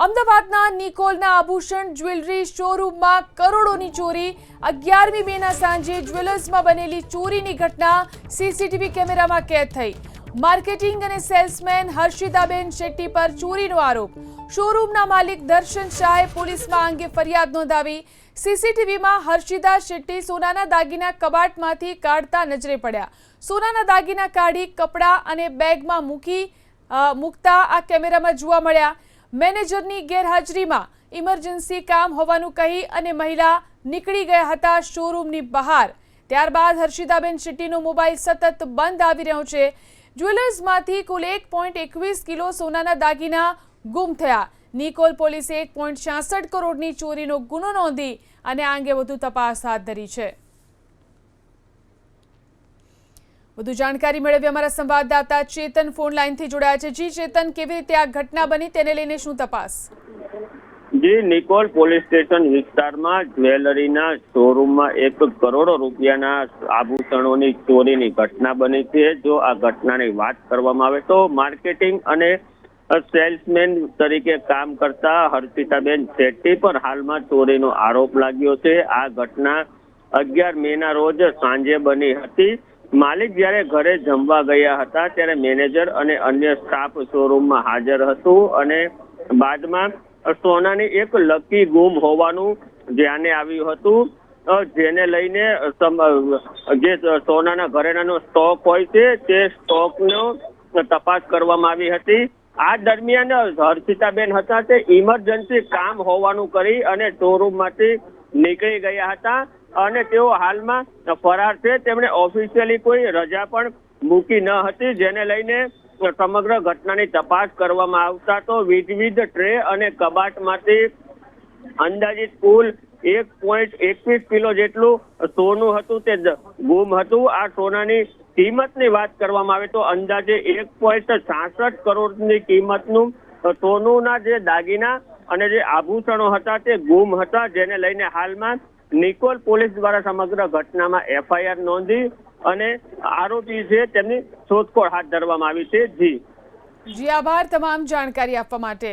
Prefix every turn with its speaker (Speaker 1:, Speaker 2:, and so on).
Speaker 1: અમદાવાદના નિકોલના આભૂષણ જ્વેલરી શોરૂમમાં કરોડોની ચોરી। 11મી મેના સાંજે જ્વેલર્સમાં બનેલી ચોરીની ઘટના સીસીટીવી કેમેરામાં કેદ થઈ। માર્કેટિંગ અને સેલ્સમેન હર્ષિતાબેન શેટ્ટી પર ચોરીનો આરોપ। શોરૂમના માલિક દર્શન શાહે પોલીસમાં આ અંગે ફરિયાદ નોંધાવી। સીસીટીવીમાં હર્ષિતા શેટ્ટી સોનાના દાગીના કબાટમાંથી કાઢતા નજરે પડ્યા। સોનાના દાગીના કાઢી કપડાં અને બેગમાં મૂકતા આ કેમેરામાં જોવા મળ્યા। મેનેજરની ગેરહાજરીમાં ઇમરજન્સી કામ હોવાનું કહી અને મહિલા નીકળી ગયા હતા શોરૂમની બહાર। ત્યારબાદ હર્ષિતાબેન શેટ્ટીનો મોબાઈલ સતત બંધ આવી રહ્યો છે। જ્વેલર્સમાંથી કુલ 1.21 કિલો સોનાના દાગીના ગુમ થયા। નિકોલ પોલીસે 1.66 કરોડની ચોરીનો ગુનો નોંધી અને આ અંગે વધુ તપાસ હાથ ધરી છે। વધુ જાણકારી મેળવી અમારા સંવાદદાતા ચેતન ફોન લાઈનથી જોડાયા છે। જી ચેતન, કેવી રીતે આ ઘટના બની તેને લઈને શું તપાસ?
Speaker 2: જી, નિકોલ પોલીસ સ્ટેશન વિસ્તારમાં જ્વેલરીના શોરૂમમાં 1 કરોડ રૂપિયાના આભૂષણોની ચોરીની ઘટના બની છે। જો આ ઘટનાની વાત કરવામાં આવે તો માર્કેટિંગ અને સેલ્સમેન તરીકે કામ કરતા હર્ષિતાબેન શેટ્ટી પર હાલમાં ચોરીનો આરોપ લાગ્યો છે। આ ઘટના 11 મેના રોજ સાંજે બની હતી। માલિક જ્યારે ઘરે જમવા ગયા હતા ત્યારે મેનેજર અને અન્ય સ્ટાફ શોરૂમમાં હાજર હતું અને બાદમાં સોનાની એક લકી ગુમ હોવાનું ધ્યાને આવ્યું હતું, જેને લઈને જે સોનાના ઘરેણાનો સ્ટોક હોય છે તે સ્ટોકનો તપાસ કરવામાં આવી હતી। આ દરમિયાન હર્ષિતાબેન હતા તે ઇમરજન્સી કામ હોવાનું કરી અને શોરૂમમાંથી નીકળી ગયા હતા અને તેઓ હાલમાં ફરાર છે। તેમણે ઓફિશિયલી કોઈ રજા પણ મૂકી ન હતી, જેને લઈને સમગ્ર ઘટનાની તપાસ કરવામાં આવતા તો વિવિધ ટ્રે અને કબાટમાંથી અંદાજિત કુલ 1.21 કિલો જેટલું સોનું હતું તે ગુમ હતું। આ સોનાની કિંમતની વાત કરવામાં આવે તો અંદાજે 1.66 કરોડની કિંમતનું સોનુના જે દાગીના અને જે આભૂષણો હતા તે ગુમ હતા, જેને લઈને હાલમાં નિકોલ પોલીસ દ્વારા સમગ્ર ઘટનામાં FIR નોંધી અને આરોપી છે તેમની શોધખોળ હાથ ધરવામાં આવી છે। જી,
Speaker 1: આભાર તમામ જાણકારી આપવા માટે।